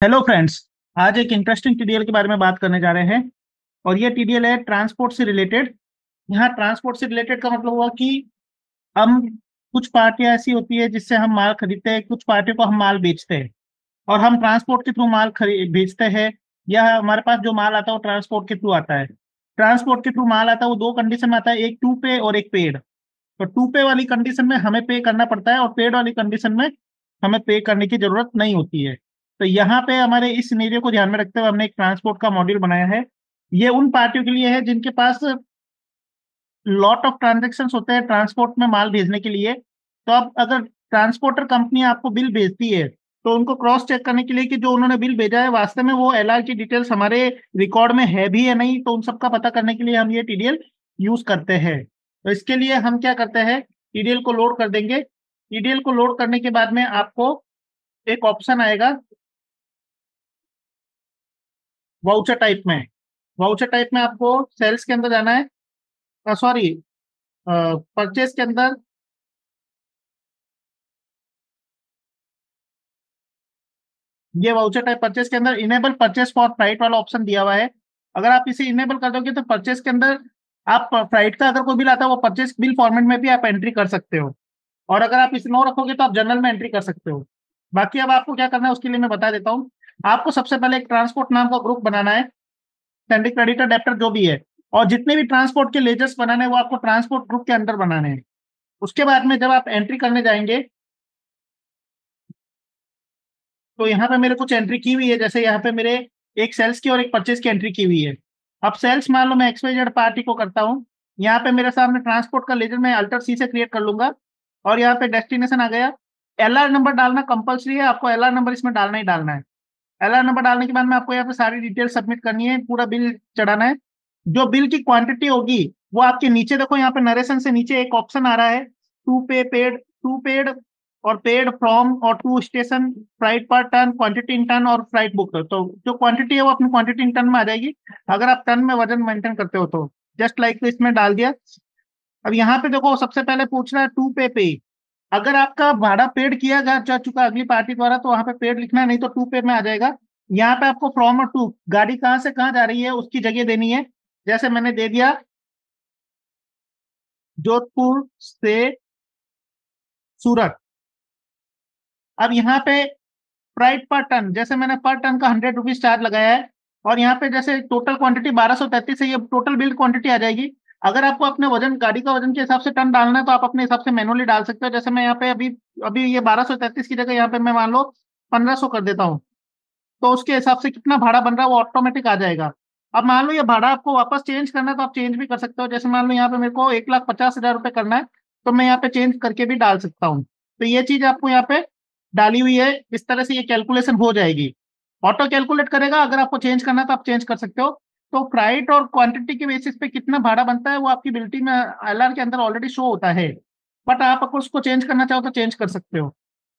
Hello friends. आज एक interesting TDL के बारे में बात करने जा रहे हैं और ये टीडीएल है ट्रांसपोर्ट से रिलेटेड। यहाँ ट्रांसपोर्ट से रिलेटेड का मतलब हुआ कि हम कुछ पार्टियां ऐसी होती है जिससे हम माल खरीदते हैं, कुछ पार्टियों को हम माल बेचते हैं और हम ट्रांसपोर्ट के थ्रू माल खरीद बेचते हैं या हमारे पास जो माल आता है वो ट्रांसपोर्ट के थ्रू आता है। ट्रांसपोर्ट के थ्रू माल आता है वो दो कंडीशन में आता है, एक टू पे और एक पेड। तो टू पे वाली कंडीशन में हमें पे करना पड़ता है और पेड वाली कंडीशन में हमें पे करने की जरूरत नहीं होती है। तो यहाँ पे हमारे इस सिनेरियो को ध्यान में रखते हुए हमने एक ट्रांसपोर्ट का मॉड्यूल बनाया है। ये उन पार्टियों के लिए है जिनके पास लॉट ऑफ ट्रांजेक्शन होते हैं ट्रांसपोर्ट में माल भेजने के लिए। तो अब अगर ट्रांसपोर्टर कंपनी आपको बिल भेजती है तो उनको क्रॉस चेक करने के लिए कि जो उन्होंने बिल भेजा है वास्तव में वो एलआर की डिटेल्स हमारे रिकॉर्ड में है भी या नहीं, तो उन सबका पता करने के लिए हम ये टीडीएल यूज करते हैं। तो इसके लिए हम क्या करते हैं, टीडीएल को लोड कर देंगे। टीडीएल को लोड करने के बाद में आपको एक ऑप्शन आएगा वाउचर टाइप में। वाउचर टाइप में आपको सेल्स के अंदर जाना है, सॉरी, परचेज के अंदर। ये वाउचर टाइप परचेज के अंदर इनेबल परचेज फॉर फ्राइट वाला ऑप्शन दिया हुआ है। अगर आप इसे इनेबल कर दोगे तो परचेज के अंदर आप फ्राइट का अगर कोई बिल आता है वो परचेज बिल फॉर्मेट में भी आप एंट्री कर सकते हो, और अगर आप इसे नो रखोगे तो आप जनरल में एंट्री कर सकते हो। बाकी अब आपको क्या करना है उसके लिए मैं बता देता हूँ। आपको सबसे पहले एक ट्रांसपोर्ट नाम का ग्रुप बनाना है, सेंडिंग क्रेडिटर डेप्टर जो भी है, और जितने भी ट्रांसपोर्ट के लेजर्स बनाने हैं वो आपको ट्रांसपोर्ट ग्रुप के अंदर बनाने हैं। उसके बाद में जब आप एंट्री करने जाएंगे तो यहाँ पे मेरे कुछ एंट्री की हुई है, जैसे यहाँ पे मेरे एक सेल्स की और एक परचेज की एंट्री की हुई है। अब सेल्स मान लो मैं एक्सवाइजेड पार्टी को करता हूँ, यहाँ पे मेरे सामने ट्रांसपोर्ट का लेजर मैं अल्टर सी से क्रिएट कर लूंगा और यहाँ पे डेस्टिनेशन आ गया। एलआर नंबर डालना कंपलसरी है, आपको एलआर नंबर इसमें डालना ही डालना है। एलआर नंबर डालने के बाद में आपको यहाँ पे सारी डिटेल सबमिट करनी है, पूरा बिल चढ़ाना है। जो बिल की क्वांटिटी होगी वो आपके नीचे देखो, यहाँ पे नरेशन से नीचे एक ऑप्शन आ रहा है टू पे पेड, टू पेड और पेड फ्रॉम और टू स्टेशन, फ्लाइट पर टन, क्वांटिटी इन टन और फ्लाइट बुक। तो जो क्वांटिटी है वो अपनी क्वांटिटी इन टन में आ जाएगी अगर आप टन में वजन मेंटेन करते हो तो। जस्ट लाइक तो इसमें डाल दिया। अब यहाँ पे देखो सबसे पहले पूछ रहा है टू पे। अगर आपका भाड़ा पेड किया जा चुका अगली पार्टी द्वारा तो वहां पे पेड लिखना है, नहीं तो टू पे में आ जाएगा। यहाँ पे आपको फ्रॉम और टू गाड़ी कहाँ से कहाँ जा रही है उसकी जगह देनी है। जैसे मैंने दे दिया जोधपुर से सूरत। अब यहाँ पे प्राइस पर टन, जैसे मैंने पर टन का 100 रुपीज चार्ज लगाया है और यहाँ पे जैसे टोटल क्वांटिटी 1233 है, ये टोटल बिल्ड क्वांटिटी आ जाएगी। अगर आपको अपने वजन गाड़ी का वजन के हिसाब से टन डालना है तो आप अपने हिसाब से मैनुअली डाल सकते हो। जैसे मैं यहाँ पे अभी अभी ये 1233 की जगह यहाँ पे मैं मान लो 1500 कर देता हूँ, तो उसके हिसाब से कितना भाड़ा बन रहा है वो ऑटोमेटिक आ जाएगा। अब मान लो ये भाड़ा आपको वापस चेंज करना है तो आप चेंज भी कर सकते हो। जैसे मान लो यहाँ पे मेरे को 1,50,000 रुपये करना है तो मैं यहाँ पे चेंज करके भी डाल सकता हूँ। तो ये चीज आपको यहाँ पे डाली हुई है, इस तरह से ये कैलकुलेशन हो जाएगी। ऑटो कैलकुलेट करेगा, अगर आपको चेंज करना है तो आप चेंज कर सकते हो। तो फ्राइट और क्वांटिटी के बेसिस पे कितना भाड़ा बनता है वो आपकी बिल्टी में एलआर के अंदर ऑलरेडी शो होता है, बट आप अगर उसको चेंज करना चाहो तो चेंज कर सकते हो।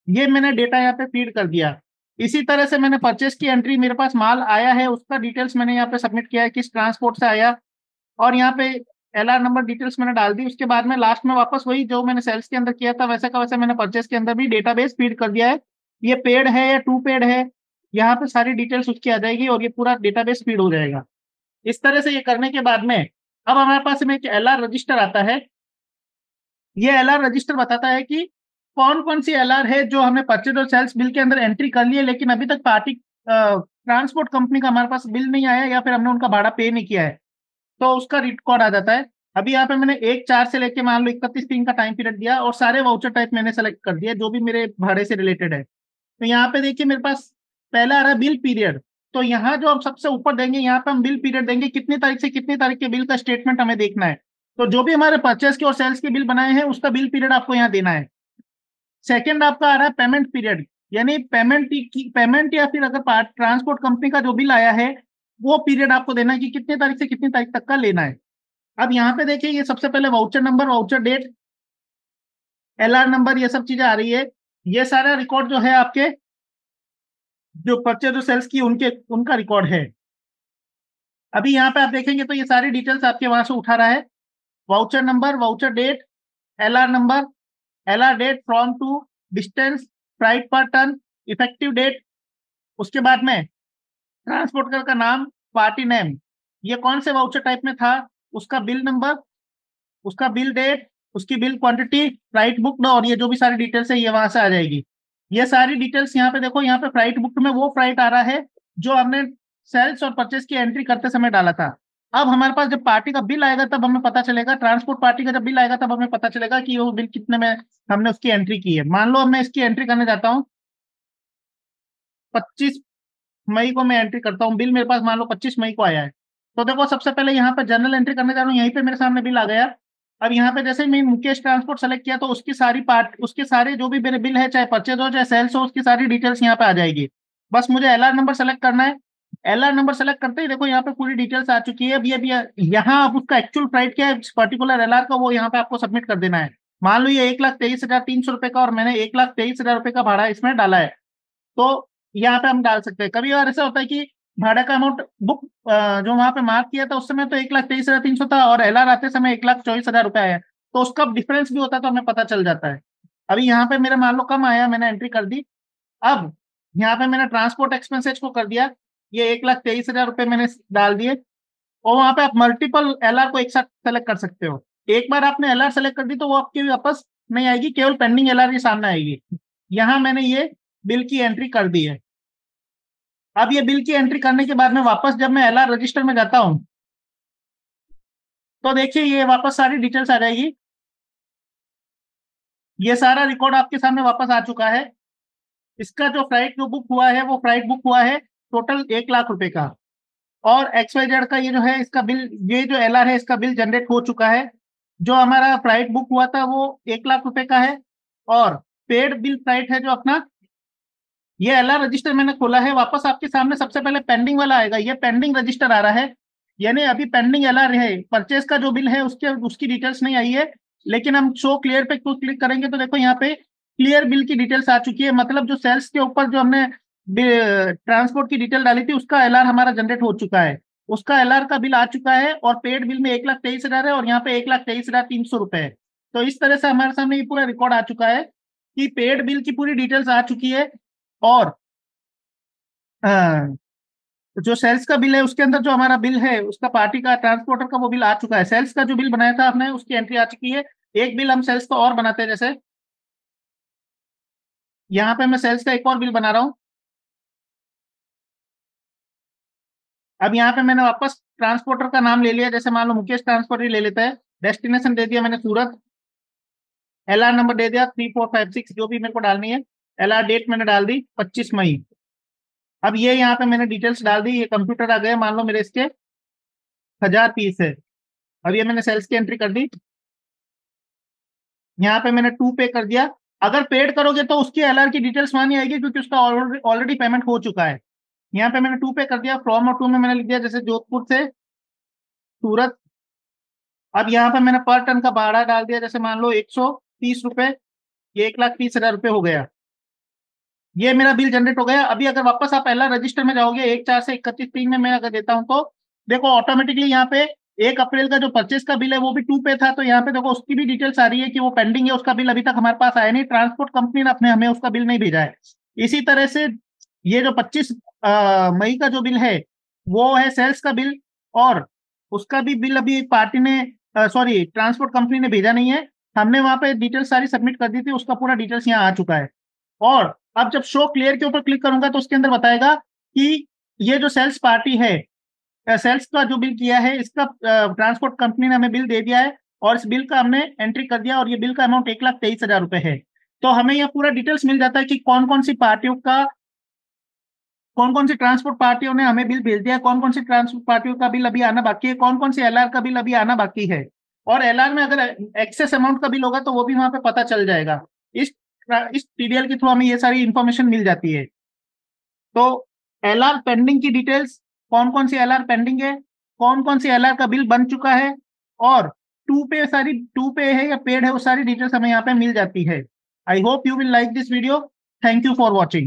ये मैंने डेटा यहाँ पे फीड कर दिया। इसी तरह से मैंने परचेस की एंट्री, मेरे पास माल आया है उसका डिटेल्स मैंने यहाँ पे सबमिट किया है किस ट्रांसपोर्ट से आया, और यहाँ पे एलआर नंबर डिटेल्स मैंने डाल दी। उसके बाद में लास्ट में वापस वही जो मैंने सेल्स के अंदर किया था वैसे का वैसे मैंने परचेस के अंदर भी डेटाबेस फीड कर दिया है। ये पेड है या टू पेड है, यहाँ पे सारी डिटेल्स उसकी आ जाएगी और ये पूरा डेटाबेस फीड हो जाएगा। इस तरह से ये करने के बाद में अब हमारे पास में एक एलआर रजिस्टर आता है। ये एलआर रजिस्टर बताता है कि कौन कौन सी एलआर है जो हमने परचेज और सेल्स बिल के अंदर एंट्री कर ली है लेकिन अभी तक पार्टी ट्रांसपोर्ट कंपनी का हमारे पास बिल नहीं आया या फिर हमने उनका भाड़ा पे नहीं किया है, तो उसका रिकॉर्ड आ जाता है। अभी यहाँ पे मैंने 1/4 से लेके मान लो 31/3 का टाइम पीरियड दिया और सारे वाउचर टाइप मैंने सेलेक्ट कर दिया जो भी मेरे भाड़े से रिलेटेड है। तो यहाँ पे देखिए मेरे पास पहला आ रहा है बिल पीरियड। तो यहाँ जो हम सबसे ऊपर देंगे यहाँ पे हम बिल पीरियड देंगे, कितनी तारीख से कितनी तारीख के बिल का स्टेटमेंट हमें देखना है। तो जो भी हमारे परचेस के और सेल्स के बिल बनाए हैं उसका बिल पीरियड आपको यहाँ देना है। सेकंड आपका आ रहा है पेमेंट पीरियड, यानी पेमेंट या फिर अगर ट्रांसपोर्ट कंपनी का जो बिल आया है वो पीरियड आपको देना है कि कितनी तारीख से कितनी तारीख तक का लेना है। अब यहाँ पे देखिए ये सबसे पहले voucher number, voucher date, LR number, ये सब चीजें आ रही है। ये सारा रिकॉर्ड जो है आपके जो परचेज और सेल्स की उनके उनका रिकॉर्ड है। अभी यहाँ पे आप देखेंगे तो ये सारी डिटेल्स आपके वहां से उठा रहा है, voucher number, voucher date, LR number, LR date, from to, distance, price per ton, effective date, उसके बाद में ट्रांसपोर्टर का नाम, पार्टी नेम, ये कौन से वाउचर टाइप में था, उसका बिल नंबर, उसका बिल डेट, उसकी बिल क्वांटिटी, फ्लाइट बुक, और ये जो भी सारी डिटेल्स है ये वहां से आ जाएगी। ये सारी डिटेल्स यहाँ पे देखो, यहाँ पे फ्लाइट बुक में वो फ्लाइट आ रहा है जो हमने सेल्स और परचेस की एंट्री करते समय डाला था। अब हमारे पास जब पार्टी का बिल आएगा तब हमें पता चलेगा, ट्रांसपोर्ट पार्टी का जब बिल आएगा तब हमें पता चलेगा कि वो बिल कितने में हमने उसकी एंट्री की है। मान लो मैं इसकी एंट्री करने जाता हूँ, 25 मई को मैं एंट्री करता हूँ, बिल मेरे पास मान लो 25 मई को आया है। तो देखो सबसे पहले यहाँ पे जनरल एंट्री करने जा रहा हूँ, यहीं पे मेरे सामने बिल आ गया। अब यहाँ पे जैसे मैं मुकेश ट्रांसपोर्ट सेलेक्ट किया तो उसकी सारी उसके सारे जो भी मेरे बिल है, चाहे परचेज हो चाहे सेल्स हो, उसकी सारी डिटेल्स यहाँ पे आ जाएगी। बस मुझे एलआर नंबर सेलेक्ट करना है। एलआर नंबर सेलेक्ट करते ही देखो यहाँ पे पूरी डिटेल्स आ चुकी है। अभी यहाँ आप उसका एक्चुअल प्राइस क्या है पर्टिकुलर एलआर का, वो यहाँ पे आपको सबमिट कर देना है। मान लो ये 1,23,300 रुपए का और मैंने 1,23,000 रुपए का भाड़ा इसमें डाला है, तो यहाँ पे हम डाल सकते हैं। कभी बार ऐसा होता है कि भाड़ा का अमाउंट बुक जो वहां पे मार्क किया था उस समय तो 1,23,300 था और एलआर आते समय 1,24,000 रुपए आया, तो उसका डिफरेंस भी होता है तो हमें पता चल जाता है। अभी यहाँ पे मेरा मान लो कम आया, मैंने एंट्री कर दी। अब यहाँ पे मैंने ट्रांसपोर्ट एक्सपेंसेज को कर दिया, ये 1,23,000 रुपए मैंने डाल दिए। और वहां पे आप मल्टीपल एलआर को एक साथ सेलेक्ट कर सकते हो। एक बार आपने एलआर सेलेक्ट कर दी तो वो आपकी वापस नहीं आएगी, केवल पेंडिंग एलआर ही सामने आएगी। यहाँ मैंने ये बिल की एंट्री कर दी है। अब ये बिल की एंट्री करने के बाद में वापस जब मैं एलआर रजिस्टर में जाता हूं तो देखिए ये वापस सारी डिटेल्स आ जाएगी। ये सारा रिकॉर्ड आपके सामने वापस आ चुका है। इसका जो फ्लाइट जो बुक हुआ है वो फ्लाइट बुक हुआ है टोटल 1,00,000 रुपए का, और XYZ का ये जो है इसका बिल, ये जो एलआर है इसका बिल जनरेट हो चुका है। जो हमारा फ्लाइट बुक हुआ था वो 1,00,000 रुपए का है, और पेड बिल फ्लाइट है जो अपना, ये एलआर रजिस्टर मैंने खोला है। वापस आपके सामने सबसे पहले पेंडिंग वाला आएगा, ये पेंडिंग रजिस्टर आ रहा है, यानी अभी पेंडिंग एलआर है। परचेस का जो बिल है उसके उसकी डिटेल्स नहीं आई है, लेकिन हम शो क्लियर पे क्लिक करेंगे तो देखो यहाँ पे क्लियर बिल की डिटेल्स आ चुकी है। मतलब जो सेल्स के ऊपर जो हमने ट्रांसपोर्ट की डिटेल डाली थी उसका एलआर हमारा जनरेट हो चुका है, उसका एलआर का बिल आ चुका है, और पेड बिल में 1,23,000 है और यहाँ पे 1,23,300 रुपए है। तो इस तरह से हमारे सामने ये पूरा रिकॉर्ड आ चुका है कि पेड बिल की पूरी डिटेल्स आ चुकी है, और जो सेल्स का बिल है उसके अंदर जो हमारा बिल है उसका पार्टी का ट्रांसपोर्टर का वो बिल आ चुका है। सेल्स का जो बिल बनाया था आपने उसकी एंट्री आ चुकी है। एक बिल हम सेल्स का और बनाते हैं, जैसे यहाँ पे मैं सेल्स का एक और बिल बना रहा हूँ। अब यहाँ पे मैंने वापस ट्रांसपोर्टर का नाम ले लिया, जैसे मान लो मुकेश ट्रांसपोर्टर ही ले लेते हैं। डेस्टिनेशन दे दिया मैंने सूरत, एलआर नंबर दे दिया 3456 जो भी मेरे को डालनी है। एलआर डेट मैंने डाल दी 25 मई। अब ये यहाँ पे मैंने डिटेल्स डाल दी, ये कंप्यूटर आ गया, मान लो मेरे इसके 1,000 पीस है। अब ये मैंने सेल्स की एंट्री कर दी, यहाँ पे मैंने 2 पे कर दिया। अगर पेड करोगे तो उसकी एलआर की डिटेल्स वहां नहीं आएगी क्योंकि उसका ऑलरेडी पेमेंट हो चुका है। यहाँ पे मैंने 2 पे कर दिया, फ्रॉम और टू में मैंने लिख दिया जैसे जोधपुर से सूरत। अब यहाँ पे मैंने पर टन का भाड़ा डाल दिया, जैसे मान लो 130 रुपए, ये 1,30,000 रुपए हो गया। ये मेरा बिल जनरेट हो गया। अभी अगर वापस आप एलआर रजिस्टर में जाओगे 1/4 से 31/3 में मैं अगर देता हूँ तो देखो ऑटोमेटिकली यहाँ पे 1 अप्रैल का जो परचेस का बिल है वो भी 2 पे था, तो यहाँ पे देखो उसकी भी डिटेल्स आ रही है कि वो पेंडिंग है, उसका बिल अभी तक हमारे पास आया नहीं, ट्रांसपोर्ट कंपनी ने अपने हमें उसका बिल नहीं भेजा है। इसी तरह से ये जो 25 मई का जो बिल है वो है सेल्स का बिल, और उसका भी बिल अभी पार्टी ने सॉरी ट्रांसपोर्ट कंपनी ने भेजा नहीं है। हमने वहां पे डिटेल्स सारी सबमिट कर दी थी, उसका पूरा डिटेल्स यहाँ आ चुका है। और अब जब शो क्लियर के ऊपर क्लिक करूंगा तो उसके अंदर बताएगा कि ये जो सेल्स पार्टी है, सेल्स का जो बिल किया है इसका ट्रांसपोर्ट कंपनी ने हमें बिल दे दिया है, और इस बिल का हमने एंट्री कर दिया, और ये बिल का अमाउंट 1,23,000 रुपए है। तो हमें यहाँ पूरा डिटेल्स मिल जाता है कि कौन कौन सी पार्टियों का, कौन कौन सी ट्रांसपोर्ट पार्टियों ने हमें बिल भेज दिया, कौन कौन सी ट्रांसपोर्ट पार्टियों का बिल अभी आना बाकी है, कौन कौन सी एलआर का बिल अभी आना बाकी है। और एलआर में अगर एक्सेस अमाउंट का बिल होगा तो वो भी वहां पे पता चल जाएगा। इस टीडीएल के थ्रू हमें ये सारी इंफॉर्मेशन मिल जाती है। तो एलआर पेंडिंग की डिटेल्स, कौन कौन सी एलआर पेंडिंग है, कौन कौन सी एलआर का बिल बन चुका है, और 2 पे है या पेड है, वो सारी डिटेल्स हमें यहाँ पे मिल जाती है। I hope you will like this video. Thank you for watching.